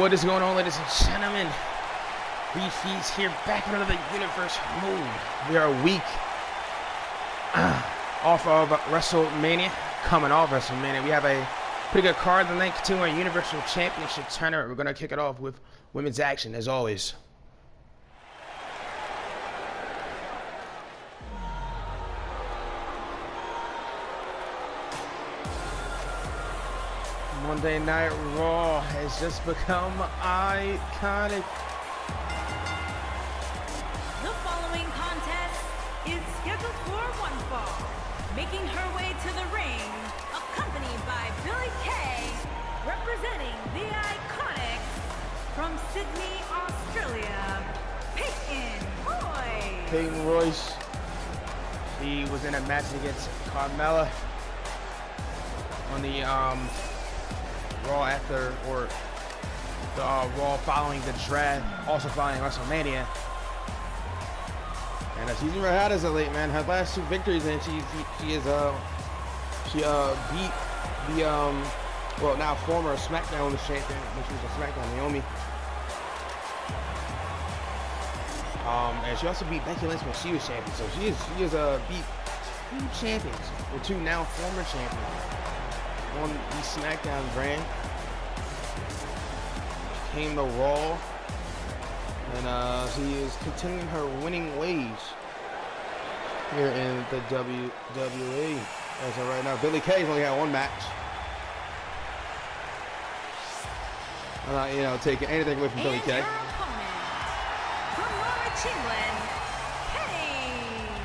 What is going on, ladies and gentlemen? Beefies here, back in another universe mode. We are a week off of WrestleMania, coming off WrestleMania. We have a pretty good card tonight, continuing our Universal Championship tournament. We're going to kick it off with women's action, as always. Monday Night Raw has just become iconic. The following contest is scheduled for one fall. Making her way to the ring, accompanied by Billy Kay, representing the Iconics from Sydney, Australia, Peyton Royce. Peyton Royce. She was in a match against Carmella on the Raw after, or the Raw following the draft, also following WrestleMania. And she's been red hot as of late, man. Her last two victories, and she beat the well, now former SmackDown Women's Champion, when she was a SmackDown, Naomi. And she also beat Becky Lynch when she was champion. So she is beat two champions, or two now former champions on the SmackDown brand. She came to Raw, and she is continuing her winning ways here in the WWE. As of right now, Billy Kay's only had one match. I'm not, taking anything away from Billy Kay.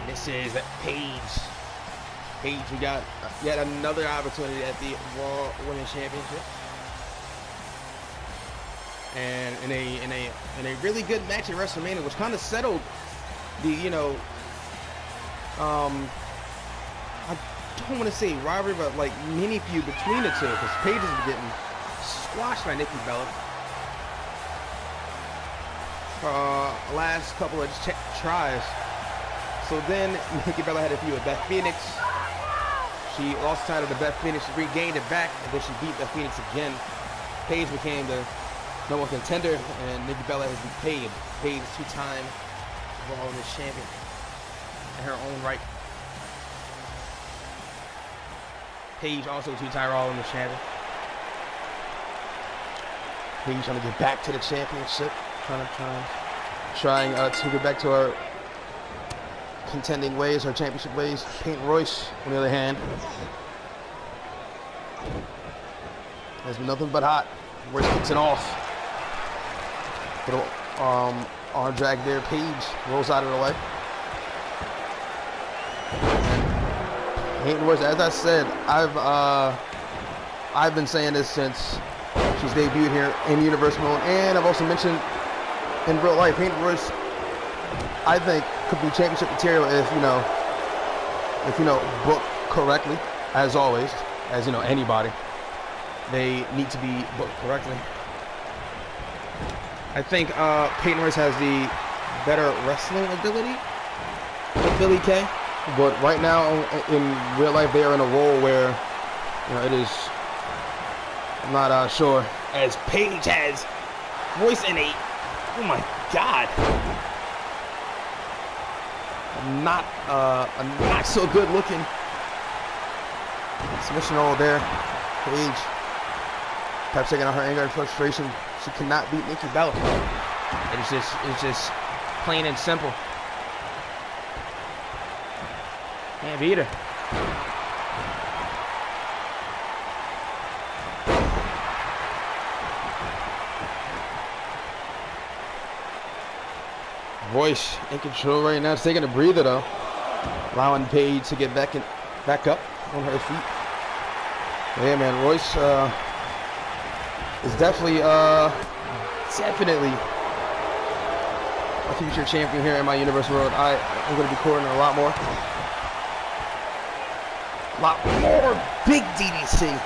This is Paige. We got yet another opportunity at the Raw Women's Championship, and in a really good match at WrestleMania, which kind of settled the I don't want to say rivalry, but like mini feud between the two, because Paige has been getting squashed by Nikki Bella for last couple of tries. So then Nikki Bella had a feud with Beth Phoenix. She lost the title to Beth Phoenix, regained it back, and then she beat Beth Phoenix again. Paige became the number one contender, and Nikki Bella has been paid. Paige is two-time Raw Women's Champion in her own right. Paige also two-time Raw Women's Champion. Paige trying to get back to the championship, trying to get back to her contending ways, her championship ways. Peyton Royce, on the other hand, has been nothing but hot. Royce kicks it off. Little arm drag there. Paige rolls out of the way. And Peyton Royce, as I said, I've been saying this since she's debuted here in Universe Mode, and I've also mentioned in real life, Peyton Royce, I think, could be championship material if booked correctly, as always, as anybody. They need to be booked correctly. I think Peyton Royce has the better wrestling ability with Billy Kay, but right now in real life they are in a role where it is. I'm not sure, as Paige has Royce in a, oh my God, not so good looking submission roll there. Paige perhaps taking out her anger and frustration. She cannot beat Nikki Bella. It's just plain and simple. Can't beat her. Royce in control right now. She's taking a breather though, allowing Paige to get back up on her feet. Yeah, man, Royce is definitely a future champion here in my Universe World. I'm going to be covering a lot more big DDT.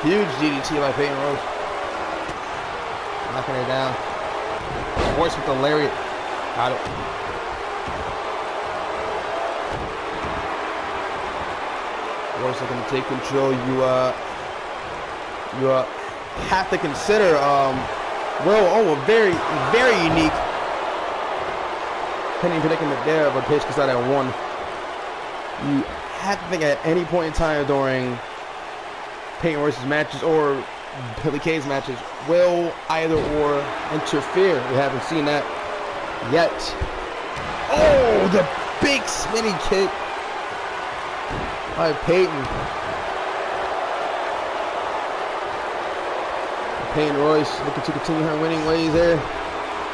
Huge DDT by Peyton Royce. Knocking her down. Royce with the lariat. Got it. Royce looking to take control. you have to consider a very, very unique pinning predicament there, but Paige gets out at 1. You have to think at any point in time during Peyton Royce's matches or Billie Kay's matches, will either or interfere. We haven't seen that yet. Oh, the big spinning kick by Peyton. Peyton Royce looking to continue her winning ways there.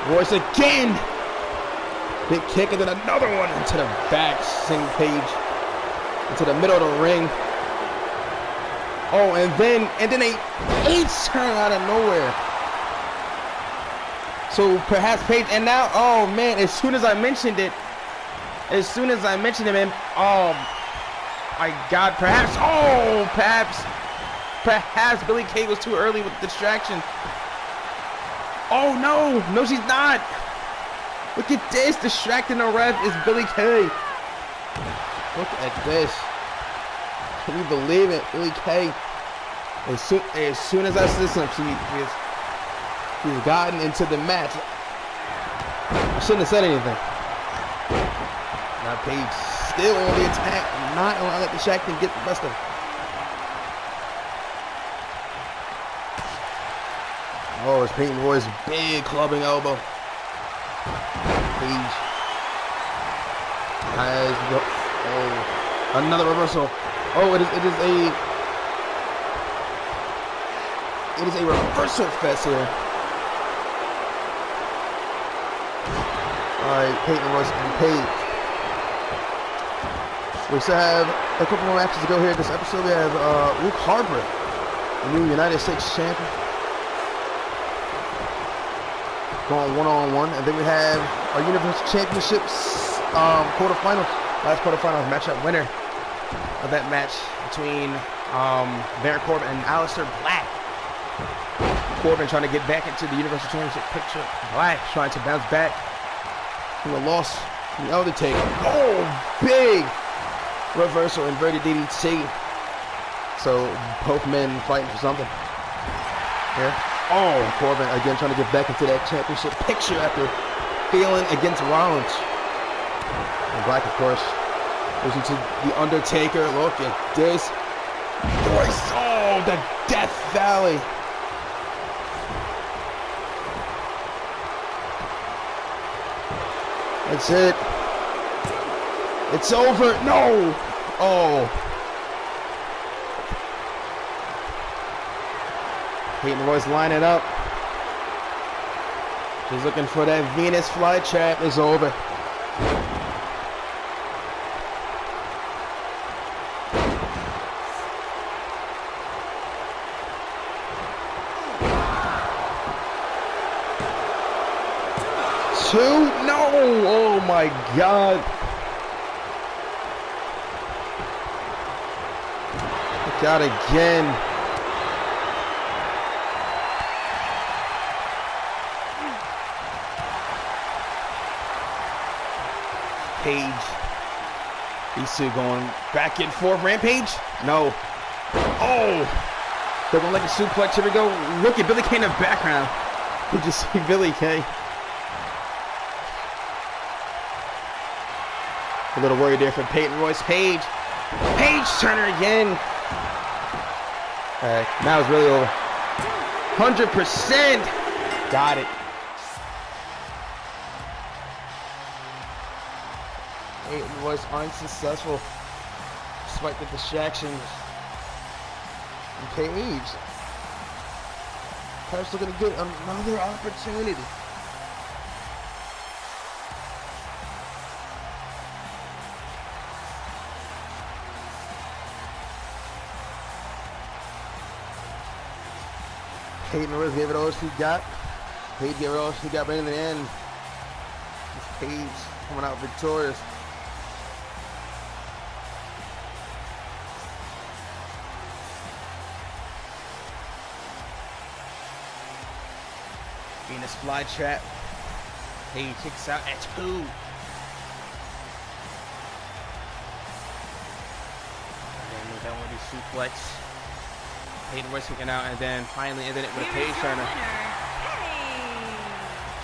Royce again. Big kick and then another one into the back. Sing Paige into the middle of the ring. Oh, and then a Paige turn out of nowhere. So perhaps Paige, and now, oh man, as soon as I mentioned it, man, oh my God, perhaps Billie Kay was too early with the distraction. Oh no, she's not. Look at this, distracting the ref is Billie Kay. Look at this. Can you believe it? Billie Kay, as soon as I see him, she's gotten into the match. I shouldn't have said anything. Now Paige still on the attack, not gonna let the distraction get the best of her. Oh, it's Peyton Royce's big clubbing elbow. Paige has another reversal. Oh, it is a reversal fest here. All right, Peyton Royce and Paige. We still have a couple more matches to go here. This episode we have Luke Harper, the new United States champion, going one-on-one, and then we have our Universal Championships quarterfinals, last quarterfinals matchup winner of that match between Baron Corbin and Aleister Black. Corbin trying to get back into the Universal Championship picture. Black trying to bounce back from the loss from the Undertaker. Oh, big reversal, inverted DDT. So both men fighting for something here. Oh, Corbin again trying to get back into that championship picture after failing against Rollins. And Black, of course, losing to the Undertaker. Look at this. Royce, oh, the Death Valley. That's it. It's over. No. Oh. Peyton Royce lining up. She's looking for that Venus flytrap. It's over. Two? No! Oh my God. Look out again. Paige. These two going back and forth. Rampage? No. Oh! They're going like a suplex. Here we go. Look at Billie Kay in the background. You just see Billie Kay. A little worried there for Peyton Royce. Paige Turner again. Alright, now it's really over. 100%. Got it. Peyton Royce unsuccessful despite the distractions. And Paige perhaps looking to get another opportunity. Peyton Royce gave it all she got. Paige gave it all she got, but in the end, it's Paige coming out victorious. Venus flytrap. Paige kicks out at 2. And then that one suplex. Hayden West kicking out, and then finally ended it with a Paige Here's your turner. winner,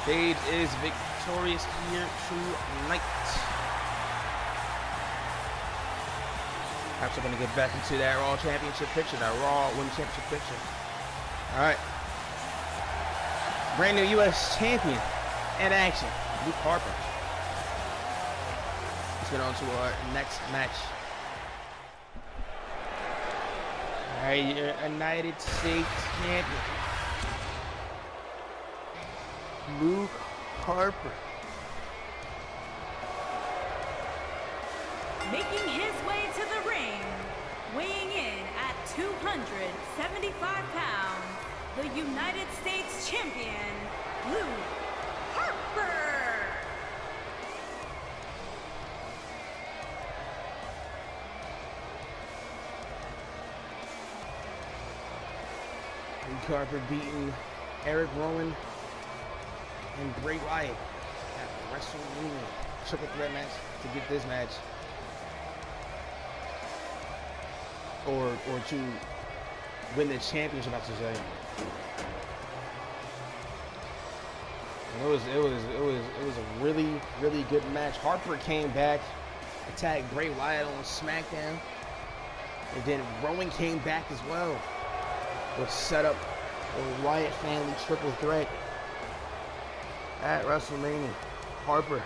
Paige. Paige is victorious here tonight. Perhaps we're going to get back into that Raw Championship picture, that Raw Women's Championship picture. All right. Brand new U.S. champion in action, Luke Harper. Let's get on to our next match. All right, your United States champion, Luke Harper. Making his way to the ring, weighing in at 275 pounds, the United States champion, Luke Harper. Luke Harper beating Eric Rowan and Bray Wyatt at WrestleMania. Triple threat match to get this match. Or to win the championship, I should say. And it was a really good match. Harper came back, attacked Bray Wyatt on SmackDown, and then Rowan came back as well, which set up a Wyatt family triple threat at WrestleMania. Harper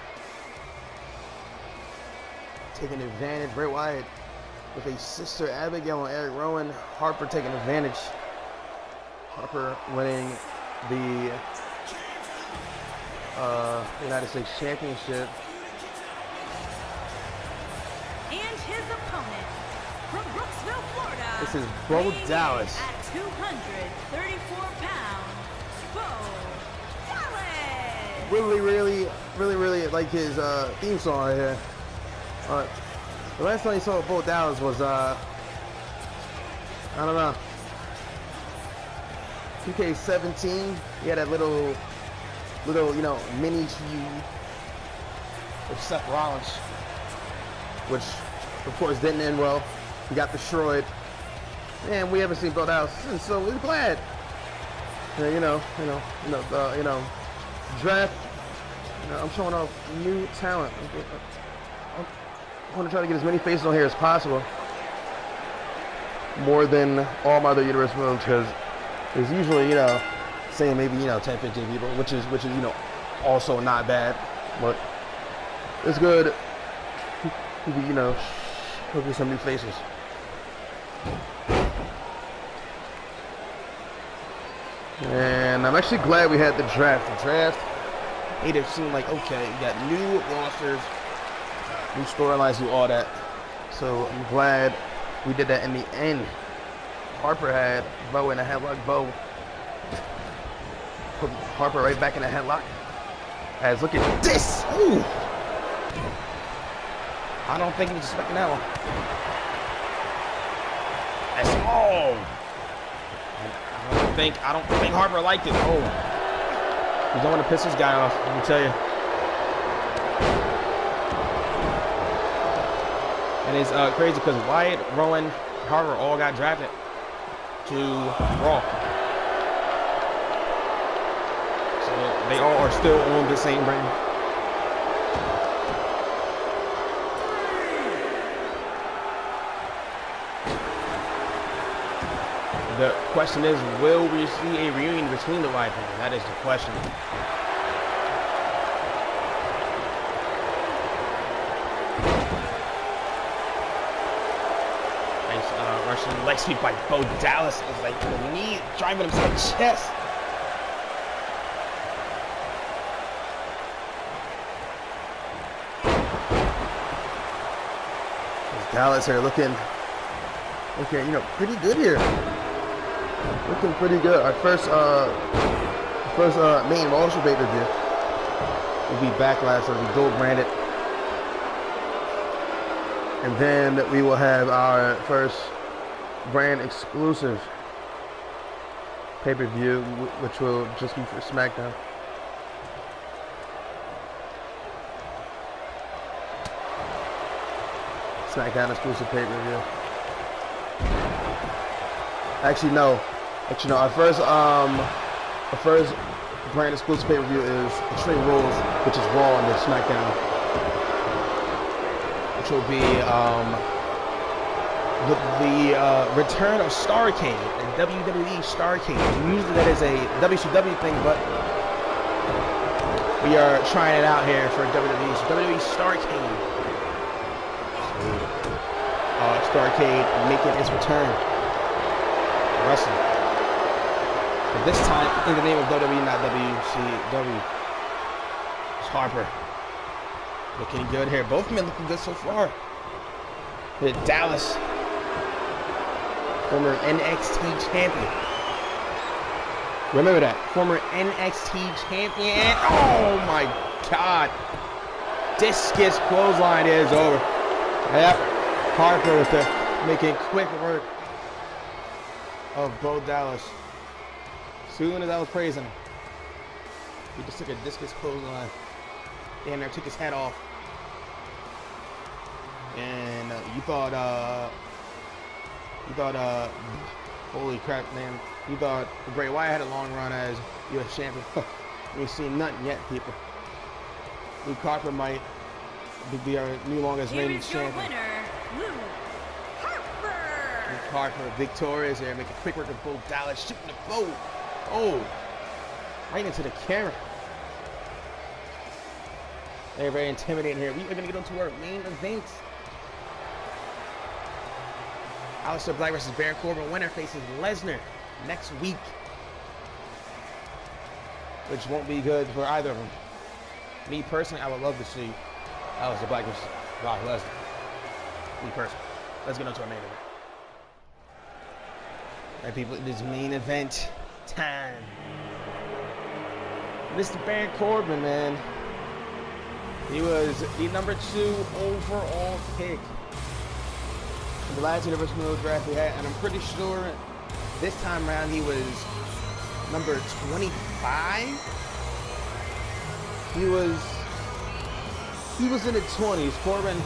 taking advantage. Bray Wyatt with a sister Abigail and Eric Rowan. Harper taking advantage. Harper winning the United States Championship. And his opponent from Brooksville, Florida. This is Bo weighing Dallas. in at 234 pounds, Bo Dallas. Really like his theme song right here. The last time you saw Bo Dallas was I don't know, 2k19. He had that little mini feud with Seth Rollins, which of course didn't end well. He got destroyed, and we haven't seen Bo Dallas since. So we're glad. Draft. I'm showing off new talent. I want to try to get as many faces on here as possible, more than all my other universe moves, because there's usually saying maybe 10, 15 people, which is also not bad, but it's good. Look at some new faces. And I'm actually glad we had the draft. The draft made it seem like, okay, you got new rosters, new storylines, do all that. So I'm glad we did that in the end. Harper had Bo in a headlock. Bo put Harper right back in a headlock. As look at this. Ooh. I don't think he was expecting that one. That's all. I don't think Harper liked it. Oh. You don't want to piss this guy off, let me tell you. And it's crazy because Wyatt, Rowan, Harper all got drafted to Raw. So they all are still on the same brand. The question is, will we see a reunion between the Wyatt family? That is the question. Nice Russian leg sweep by Bo Dallas. It's like the knee driving him to the chest. Dallas here looking, pretty good here. Looking pretty good. Our first main roster pay-per-view will be Backlash. It'll be gold branded, and then we will have our first brand exclusive pay-per-view, which will just be for SmackDown. SmackDown exclusive pay-per-view. Actually, no. Actually, no. Our first brand exclusive pay-per-view is Extreme Rules, which is Raw and then SmackDown, which will be the return of Starrcade, the WWE Starrcade. Usually that is a WCW thing, but we are trying it out here for WWE. So WWE Starrcade. Starrcade making its return to wrestling. But this time in the name of WWE, not WCW. It's Harper. Looking good here. Both men looking good so far. Hit Dallas. Former NXT champion. Remember that. Former NXT champion. Oh my God. Discus clothesline is over. Yep. Harper with the making quick work of Bo Dallas. Soon as I was praising him, he just took a discus clothesline. Damn near took his head off. And you thought, holy crap, man. You thought Bray Wyatt had a long run as U.S. champion. You ain't seen nothing yet, people. Luke Harper might be our new longest reigning champion. Winner, Luke Harper. Luke Harper victorious there, making quick work of Bo Dallas, shooting the bow. Oh, right into the camera. They're very intimidating here. We are going to get on to our main event. Aleister Black versus Baron Corbin. Winner faces Lesnar next week, which won't be good for either of them. Me personally, I would love to see Aleister Black versus Brock Lesnar. Me personally. Let's get on to our main event. All right, people, it is main event time. Mr. Baron Corbin, man. He was the #2 overall pick in the last Universal draft we had, and I'm pretty sure this time around he was number 25. He was in the 20s. Corbin,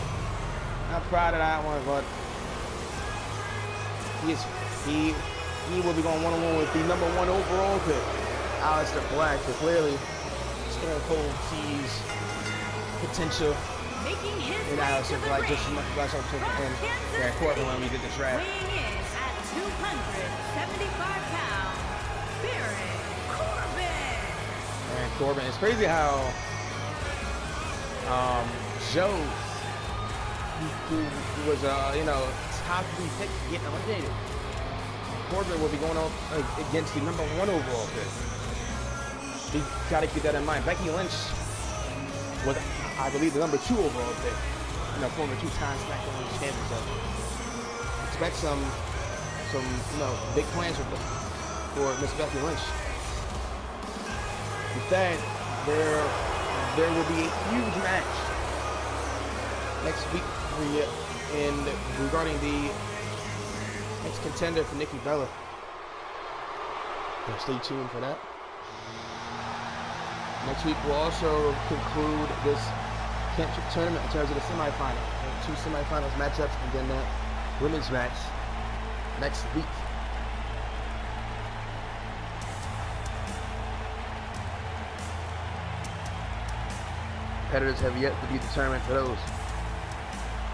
not proud of that one, but he will be going one-on-one with the #1 overall pick, Aleister Black. So clearly, Stone Cold sees potential in Aleister Black just as much as I saw in Baron Corbin when we did the draft. Weighing in at 275 pounds, Baron Corbin. Baron Corbin. It's crazy how Joe, who was top 3 pick, getting eliminated. Corbin will be going up against the #1 overall pick. You got to keep that in mind. Becky Lynch was, I believe, the #2 overall pick. Former 2-time SmackDown champion. So expect some big plans for Miss Becky Lynch. With that, there will be a huge match next week for you, and regarding the next contender for Nikki Bella. So stay tuned for that. Next week we'll also conclude this championship tournament in terms of the semifinal. 2 semifinals matchups, and then that women's match next week. Competitors have yet to be determined for those,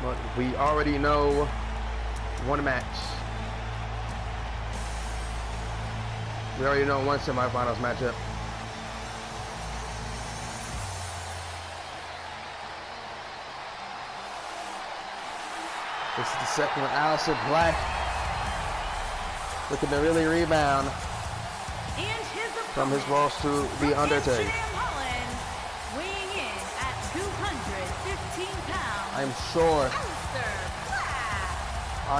but we already know one match. We already know one semifinals matchup. This is the second one. Aleister Black looking to really rebound from his loss to The Undertaker. Weighing in at 215 pounds, I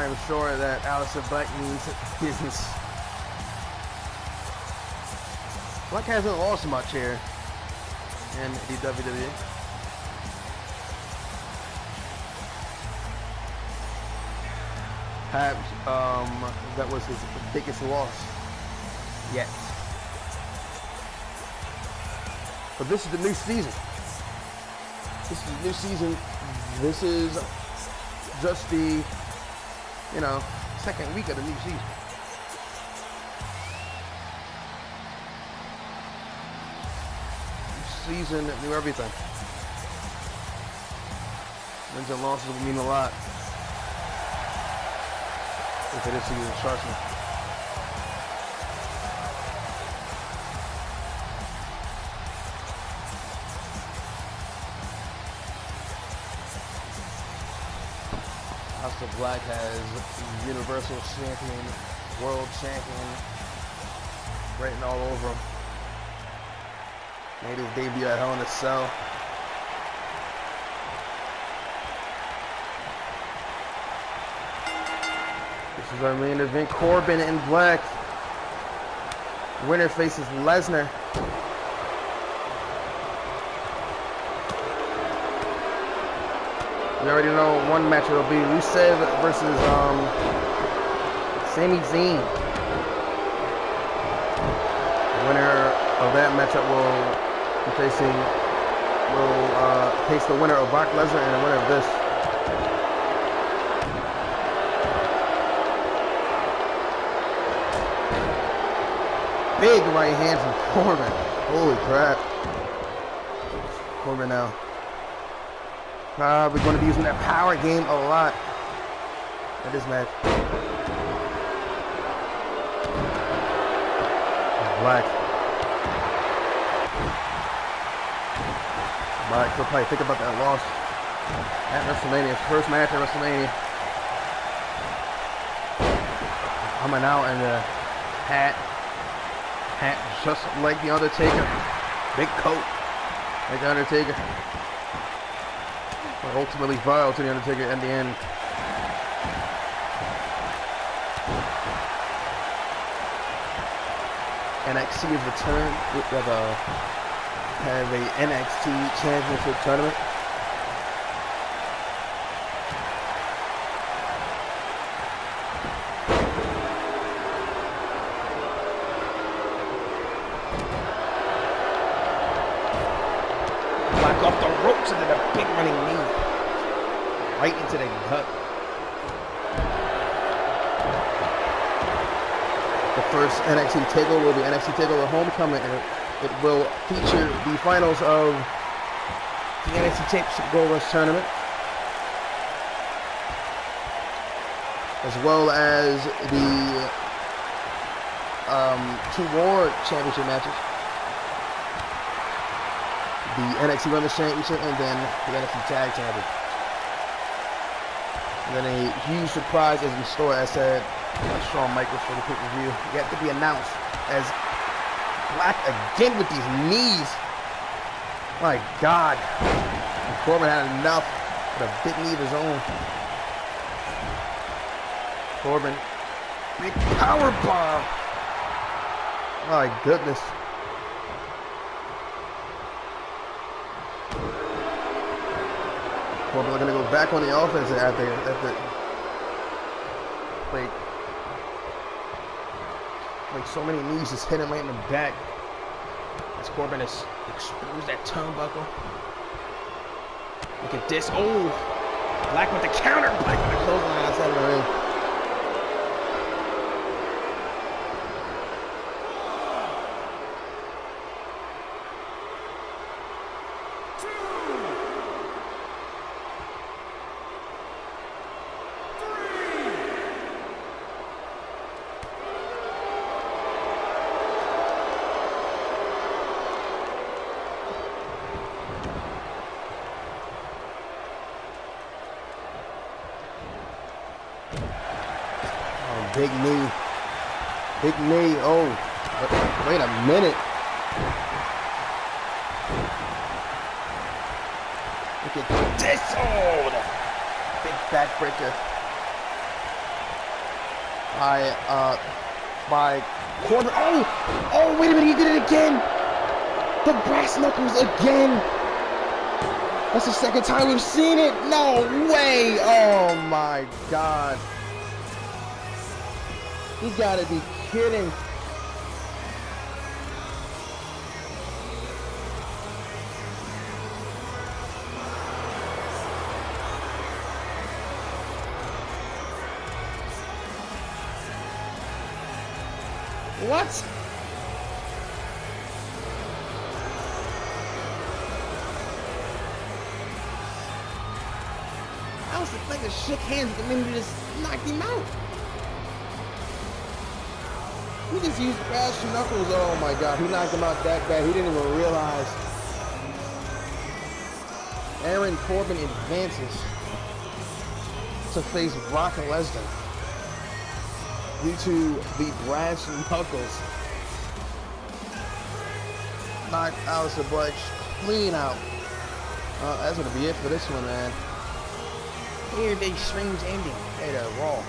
am sure that Aleister Black means business. Black hasn't lost much here in the WWE. Perhaps that was his biggest loss yet. But this is the new season. This is the new season. This is just the, second week of the new season. season, new everything. Wins and losses will mean a lot. If it is season, trust me. Aleister Black has Universal Champion, World Champion written all over him. Made his debut at Hell in a Cell. This is our main event. Corbin and Black. Winner faces Lesnar. We already know one match it'll be Rusev versus Sami Zayn. The winner of that matchup will face the winner of Brock Lesnar and the winner of this. Big right hand from Corbin. Holy crap. Corbin now. Probably going to be using that power game a lot in this match. Black. Black could probably think about that loss at WrestleMania. First match at WrestleMania. Coming out in the hat just like the Undertaker. Big coat like the Undertaker. But ultimately vile to the Undertaker in the end. NXT is returned. We have a NXT Championship tournament. Black off the ropes into the big running knee. Right into the gut. The first NXT TakeOver will be NXT TakeOver Homecoming, and it will feature the finals of the NXT Championship Gold Rush Tournament, as well as the two War Championship matches. The NXT Women's Championship and then the NXT Tag Championship. And then a huge surprise is in store, as said Shawn Michaels for the pay-per-view, yet to be announced, as Black again with these knees. My God. And Corbin had enough with a big knee of his own. Corbin, big power bomb. My goodness. Corbin looking to go back on the offense after like so many knees just hit him right in the back. As Corbin has exposed that turnbuckle. Look at this. Oh! Black with the counter. Black with the clothesline outside of the ring. Big knee. Big knee. Oh, wait a minute. Look at this. Oh, the big backbreaker by Corbin. Oh, wait a minute. He did it again. The brass knuckles again. That's the second time we've seen it. No way. Oh, my God. You gotta be kidding. What? like to shook hands with the man who just knocked him out. He just used brass knuckles. Oh my God, he knocked him out that bad. He didn't even realize. Baron Corbin advances to face Brock Lesnar due to the brass knuckles. Knocked Aleister Black clean out. That's gonna be it for this one, man. Here's a strange ending. Hey, Raw.